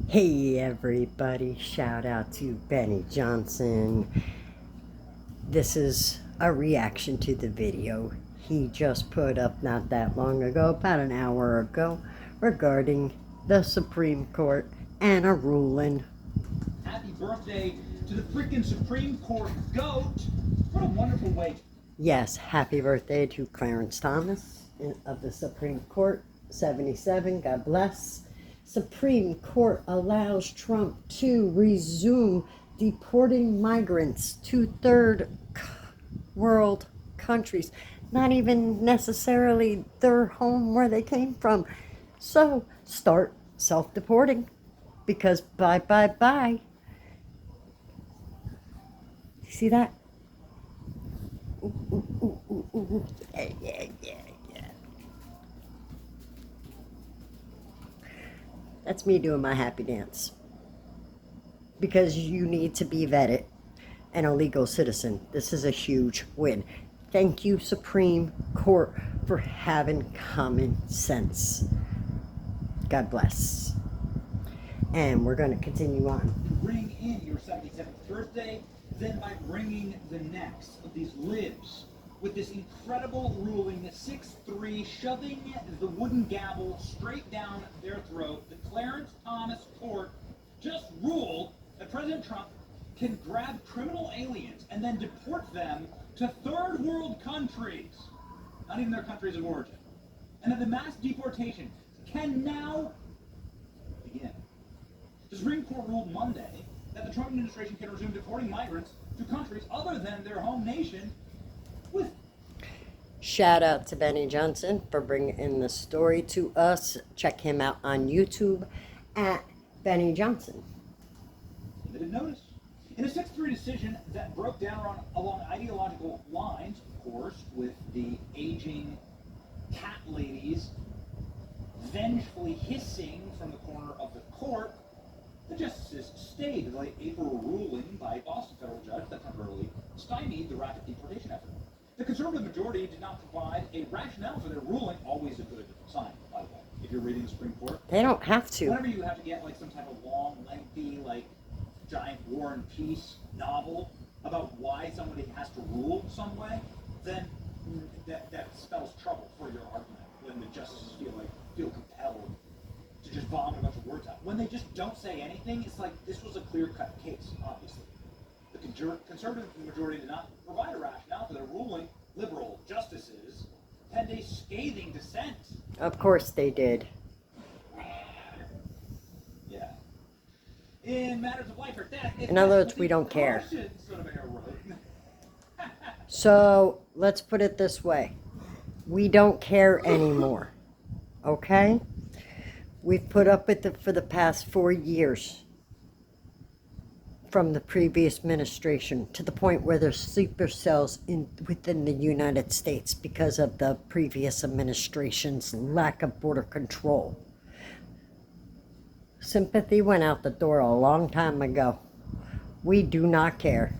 Hey everybody, shout out to Benny Johnson. This is a reaction to the video he just put up not that long ago, about an hour ago, regarding the Supreme Court and a ruling. Happy birthday to the freaking Supreme Court GOAT. What a wonderful way. Yes, happy birthday to Clarence Thomas of the Supreme Court, 77, God bless. Supreme Court allows Trump to resume deporting migrants to third world countries, not even necessarily their home where they came from. So start self-deporting, because bye. See that? Ooh. Yeah. That's me doing my happy dance. Because you need to be vetted and a legal citizen. This is a huge win. Thank you, Supreme Court, for having common sense. God bless. And we're going to continue on. Ring in your 77th birthday, then by ringing the necks of these libs with this incredible ruling, 6-3, shoving the wooden gavel straight down their throat. The Clarence Thomas Court just ruled that President Trump can grab criminal aliens and then deport them to third world countries, not even their countries of origin, and that the mass deportation can now begin. The Supreme Court ruled Monday that the Trump administration can resume deporting migrants to countries other than their home nation with... Shout out to Benny Johnson for bringing the story to us. Check him out on YouTube at Benny Johnson. Limited notice. In a 6-3 decision that broke down along ideological lines, of course, with the aging cat ladies vengefully hissing from the corner of the court, the justices stayed the late April ruling by a Boston federal judge that temporarily stymied the rapid deportation effort. The conservative majority did not provide a rationale for their ruling, always a good sign, by the way, if you're reading the Supreme Court. They don't have to. Whenever you have to get like some type of long, lengthy, like giant War and Peace novel about why somebody has to rule some way, then that spells trouble for your argument when the justices feel compelled to just vomit a bunch of words out. When they just don't say anything, it's like this was a clear-cut case, obviously. The conservative majority did not provide a rationale for their ruling. Liberal justices penned a scathing dissent. Of course they did. Yeah. In matters of life or death. In other words, we don't care. So let's put it this way. We don't care anymore. Okay? We've put up with it for the past 4 years from the previous administration, to the point where there's sleeper cells within the United States because of the previous administration's lack of border control. Sympathy went out the door a long time ago. We do not care.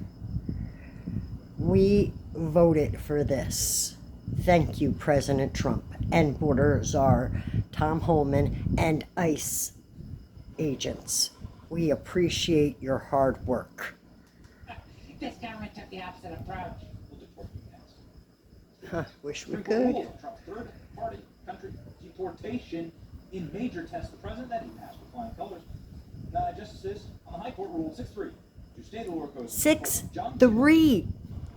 We voted for this. Thank you, President Trump and border czar Tom Homan and ICE agents. We appreciate your hard work. This government took the opposite approach. We'll deport you next. Wish we Supreme Court could. ruled Trump's third-party country deportation in major tests the president that he passed with flying colors. Justices on the High Court ruled 6-3 to stay the lower coast. 6-3.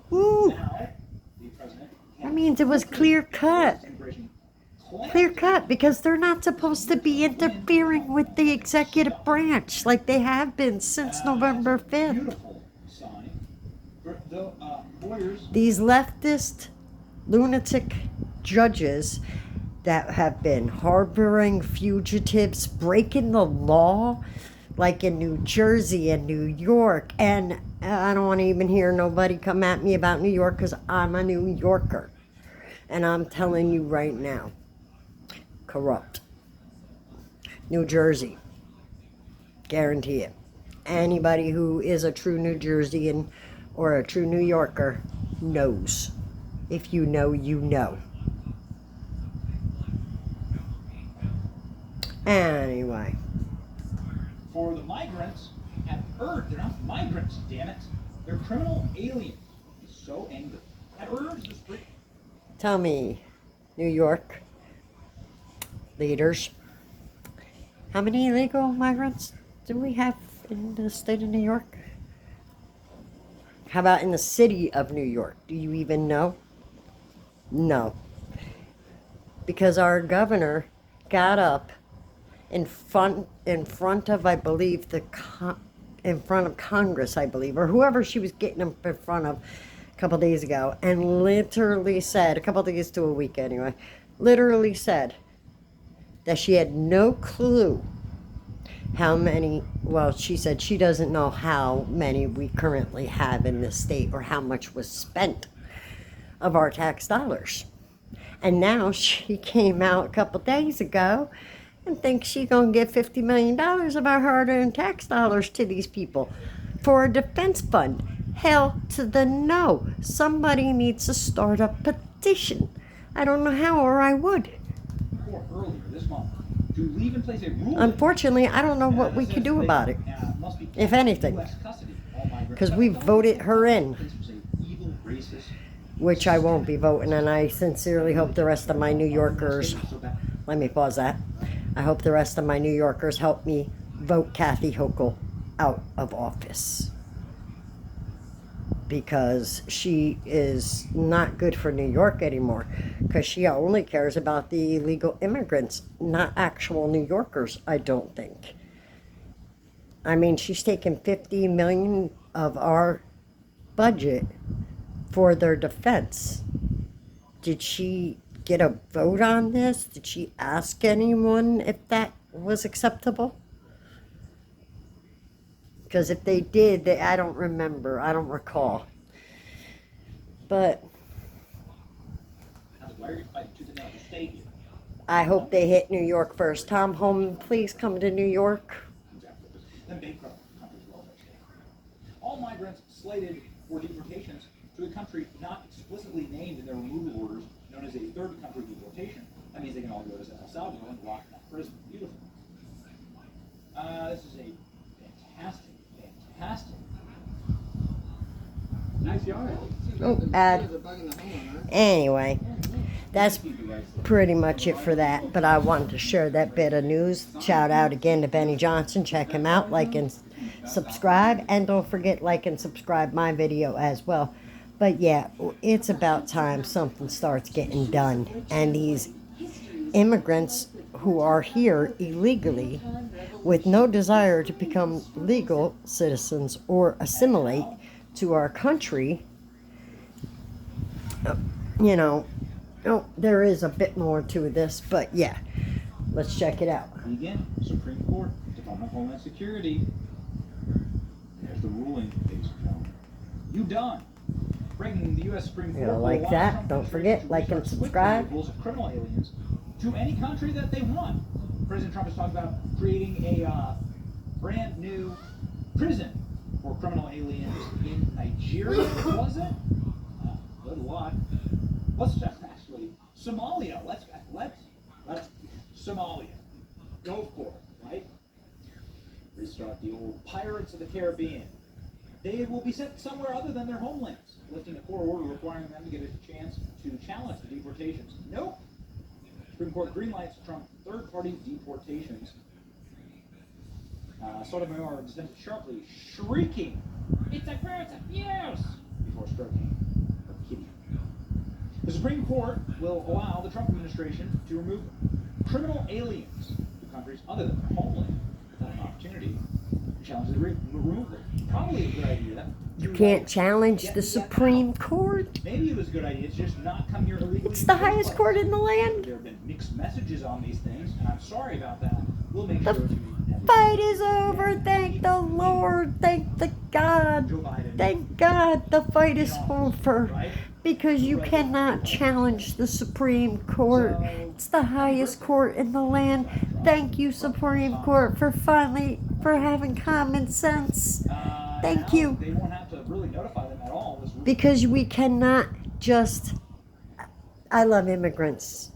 Woo! Now, the president That means it was clear cut. Clear cut, because they're not supposed to be interfering with the executive branch like they have been since November 5th. Beautiful sign. The lawyers. These leftist, lunatic judges that have been harboring fugitives, breaking the law, like in New Jersey and New York, and I don't want to even hear nobody come at me about New York, because I'm a New Yorker, and I'm telling you right now, corrupt. New Jersey, guarantee it. Anybody who is a true New Jerseyan or a true New Yorker knows. If you know, you know. Anyway. For migrants have urged, they're not migrants, damn it. They're criminal aliens. He's so angry. Have urged the Supreme. Tell me, New York leaders, how many illegal migrants do we have in the state of New York? How about in the city of New York? Do you even know? No. Because our governor got up in front of, I believe, in front of Congress, I believe, or whoever she was getting up in front of a couple days ago, and literally said, a couple days to a week anyway, literally said that she had no clue how many, well, she said she doesn't know how many we currently have in this state or how much was spent of our tax dollars. And now she came out a couple days ago and thinks she's going to give $50 million of our hard-earned tax dollars to these people for a defense fund. Hell to the no. Somebody needs to start a petition. I don't know how, or I would. Court earlier this month to leave in place a rule. Unfortunately, I don't know what we could do about it, if anything, because we voted her in, which I won't be voting, and I sincerely hope the rest of my New Yorkers, let me pause that, I hope the rest of my New Yorkers help me vote Kathy Hochul out of office, because she is not good for New York anymore, because she only cares about the illegal immigrants, not actual New Yorkers, I don't think. I mean, she's taken $50 million of our budget for their defense. Did she get a vote on this? Did she ask anyone if that was acceptable? Because if they did, I don't remember. I don't recall. But I hope they hit New York first. Tom Holman, please come to New York. All migrants slated for deportations to a country not explicitly named in their removal orders, known as a third country deportation. That means they can all go to El Salvador and lock in that prison. Beautiful. This is a fantastic. Nice yard. Oh, ad. Anyway, that's pretty much it for that. But I wanted to share that bit of news. Shout out again to Benny Johnson. Check him out. Like and subscribe. And don't forget, like and subscribe my video as well. But yeah, it's about time something starts getting done. And these immigrants who are here illegally with no desire to become legal citizens or assimilate to our country, you know, there is a bit more to this, but yeah, let's check it out. Again, Supreme Court, Department of Homeland Security. There's the ruling, ladies and gentlemen. You done. Bringing the U.S. Supreme Court. Like that. Don't forget, like and subscribe. Rules of criminal aliens to any country that they want. President Trump has talked about creating a brand new prison for criminal aliens in Nigeria. Was it? Good luck. Let's just actually Somalia. Let's Somalia. Go for it, right? Restart the old Pirates of the Caribbean. They will be sent somewhere other than their homelands, lifting a court order requiring them to get a chance to challenge the deportations. Nope. Supreme Court greenlights Trump third-party deportations. Sotomayor dissented sharply, shrieking, It's a person, yes! before stroking her kitty. The Supreme Court will allow the Trump administration to remove criminal aliens to countries other than their homeland without an opportunity to challenge the removal. Probably a good idea. You can't challenge the Supreme Court. Maybe it was a good idea to just not come here illegally. It's the highest court in the land. There have been mixed messages on these things, and I'm sorry about that. We'll make sure The fight is over. Thank the Lord. Thank the God. Joe Biden. Thank God the fight is over. Right? Because you cannot challenge the Supreme Court. It's the highest court in the land. Thank you, Supreme Court, for having common sense. Thank you. They won't have to really notify them at all. Because we cannot just... I love immigrants.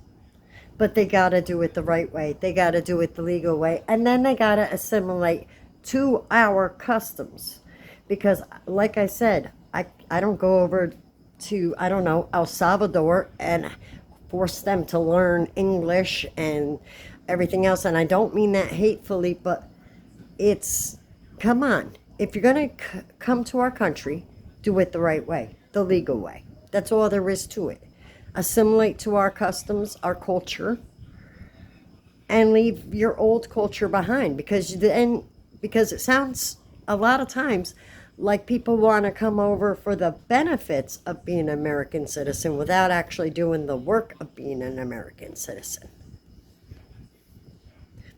But they got to do it the right way. They got to do it the legal way. And then they got to assimilate to our customs. Because, like I said, I don't go over to, I don't know, El Salvador and force them to learn English and everything else. And I don't mean that hatefully, but it's, come on. If you're going to come to our country, do it the right way, the legal way. That's all there is to it. Assimilate to our customs, our culture, and leave your old culture behind, because it sounds a lot of times like people want to come over for the benefits of being an American citizen without actually doing the work of being an American citizen.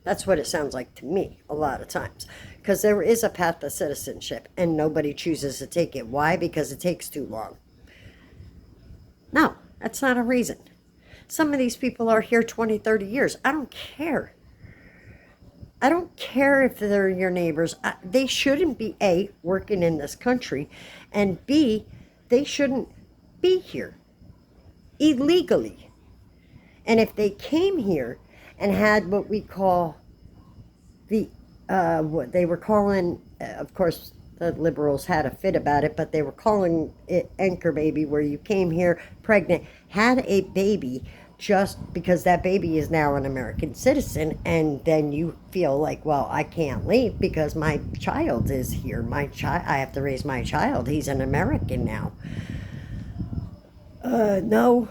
That's what it sounds like to me a lot of times, because there is a path to citizenship and nobody chooses to take it. Why? Because it takes too long. No, that's not a reason. Some of these people are here 20, 30 years. I don't care. I don't care if they're your neighbors. They shouldn't be, A, working in this country, and B, they shouldn't be here illegally. And if they came here and had what we call what they were calling, of course, the liberals had a fit about it, but they were calling it anchor baby, where you came here pregnant, had a baby, just because that baby is now an American citizen, and then you feel like, well, I can't leave because my child is here. I have to raise my child. He's an American now. No.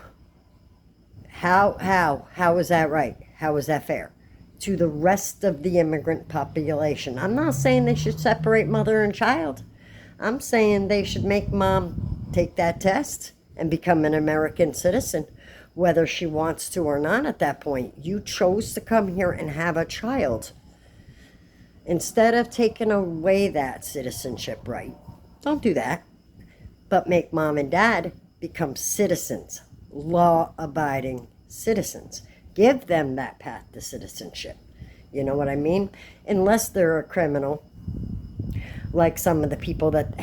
How is that right? How is that fair to the rest of the immigrant population? I'm not saying they should separate mother and child. I'm saying they should make mom take that test and become an American citizen, whether she wants to or not at that point. You chose to come here and have a child. Instead of taking away that citizenship right, don't do that. But make mom and dad become citizens, law-abiding citizens. Give them that path to citizenship. You know what I mean? Unless they're a criminal, like some of the people that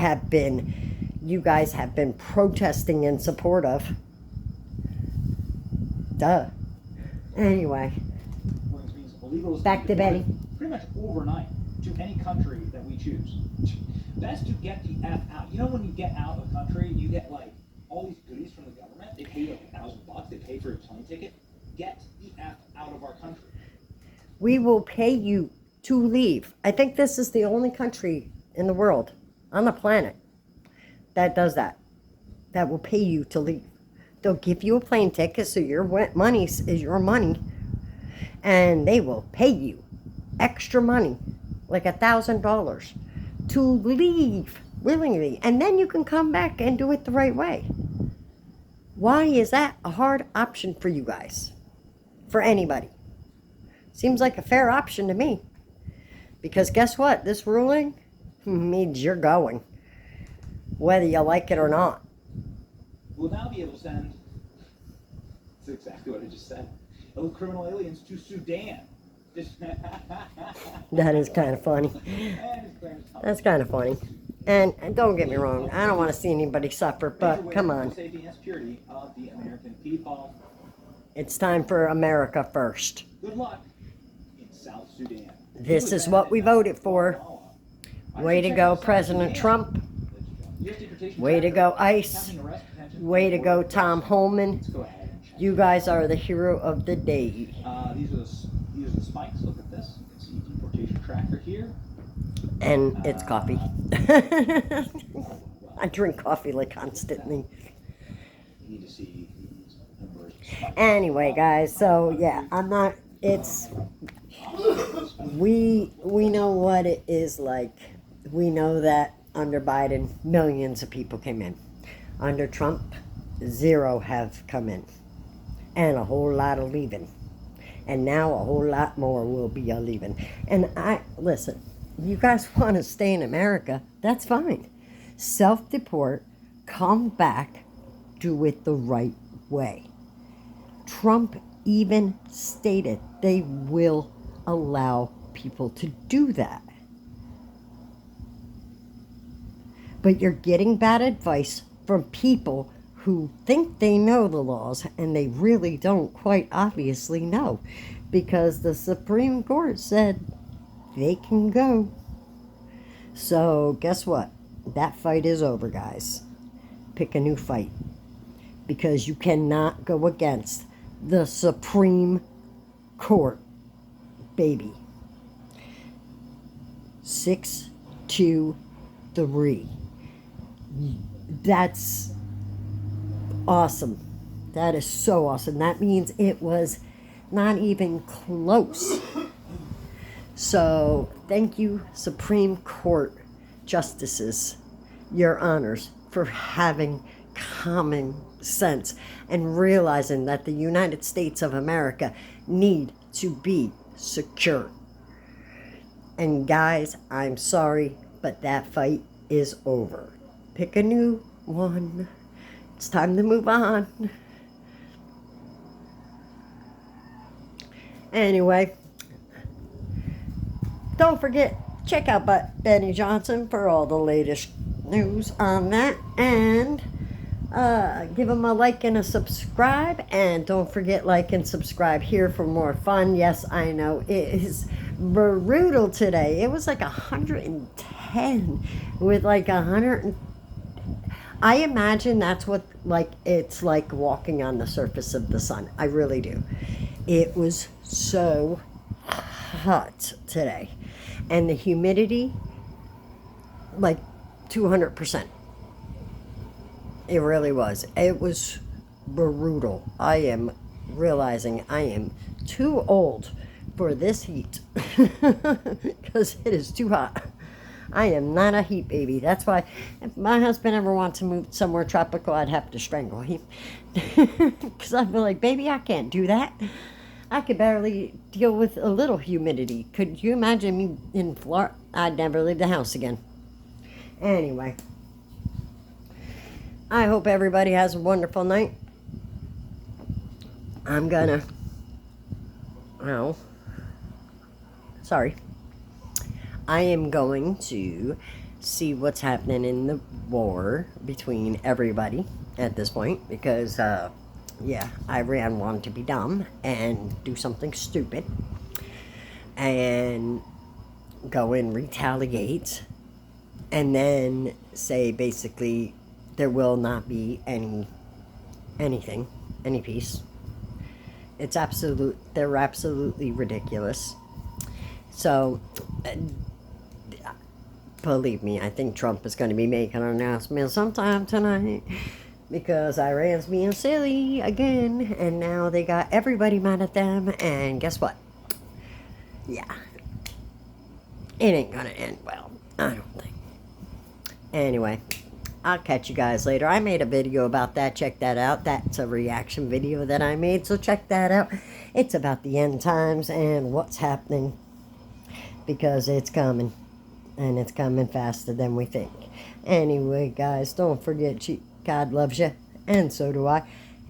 you guys have been protesting in support of. Duh. Anyway, back to Betty. Pretty much overnight to any country that we choose. Best to get the F out. You know, when you get out of the country, you get like all these goodies from the government. They pay you like $1,000. They pay for your plane ticket. Get the F out of our country. We will pay you to leave. I think this is the only country in the world, on the planet, that does that. That will pay you to leave. They'll give you a plane ticket, so your money is your money, and they will pay you extra money, like $1,000, to leave willingly, and then you can come back and do it the right way. Why is that a hard option for you guys? For anybody? Seems like a fair option to me. Because guess what? This ruling means you're going, whether you like it or not. We'll now be able to send, that's exactly what I just said, criminal aliens to Sudan. That is kind of funny. That's kind of funny. And don't get me wrong, I don't want to see anybody suffer, but come on. Safety and security of the American people. It's time for America first. Good luck in South Sudan. This is what we voted for. Way to go, President Trump. Way to go, ICE. Way to go, Tom Homan. You guys are the hero of the day. These are the spikes. Look at this. You can see deportation tracker here. And it's coffee. I drink coffee like constantly. You need to see these numbers. Anyway, guys, so yeah, we know what it is like. We know that under Biden, millions of people came in. Under Trump, 0 have come in. And a whole lot of leaving. And now a whole lot more will be leaving. And listen, you guys want to stay in America, that's fine. Self-deport, come back, do it the right way. Trump even stated they will allow people to do that. But you're getting bad advice from people who think they know the laws, and they really don't quite obviously know, because the Supreme Court said they can go. So, guess what? That fight is over, guys. Pick a new fight. Because you cannot go against the Supreme Court, baby. 6-2-3. That's awesome. That is so awesome. That means it was not even close. So, thank you, Supreme Court justices, your honors, for having common sense and realizing that the United States of America need to be secure. And guys, I'm sorry, but that fight is over. Pick a new one. It's time to move on. Anyway, don't forget, check out Benny Johnson for all the latest news on that. And give him a like and a subscribe. And don't forget, like and subscribe here for more fun. Yes, I know it is brutal today. It was like 110 with like 100. I imagine that's what it's like walking on the surface of the sun. I really do. It was so hot today. And the humidity, like 200%. It really was. It was brutal. I am realizing I am too old for this heat because it is too hot. I am not a heat baby. That's why if my husband ever wants to move somewhere tropical, I'd have to strangle him. Because I'd be like, baby, I can't do that. I could barely deal with a little humidity. Could you imagine me in Florida? I'd never leave the house again. Anyway, I hope everybody has a wonderful night. I'm gonna... Oh. Sorry. I am going to see what's happening in the war between everybody at this point because, yeah, Iran wanted to be dumb and do something stupid and go and retaliate and then say basically there will not be any peace. It's they're absolutely ridiculous. So, believe me, I think Trump is going to be making an announcement sometime tonight because Iran's being silly again, and now they got everybody mad at them, and guess what? Yeah, it ain't going to end well, I don't think. Anyway, I'll catch you guys later. I made a video about that. Check that out. That's a reaction video that I made, so check that out. It's about the end times and what's happening because it's coming. And it's coming faster than we think. Anyway, guys, don't forget God loves you, and so do I.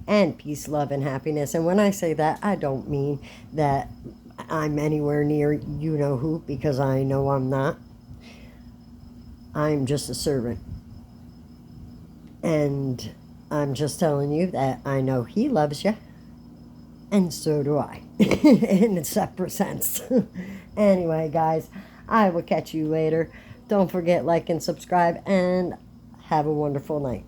And peace, love, and happiness. And when I say that, I don't mean that I'm anywhere near you-know-who, because I know I'm not. I'm just a servant. And I'm just telling you that I know He loves you, and so do I, in a separate sense. Anyway, guys, I will catch you later. Don't forget, like and subscribe, and have a wonderful night.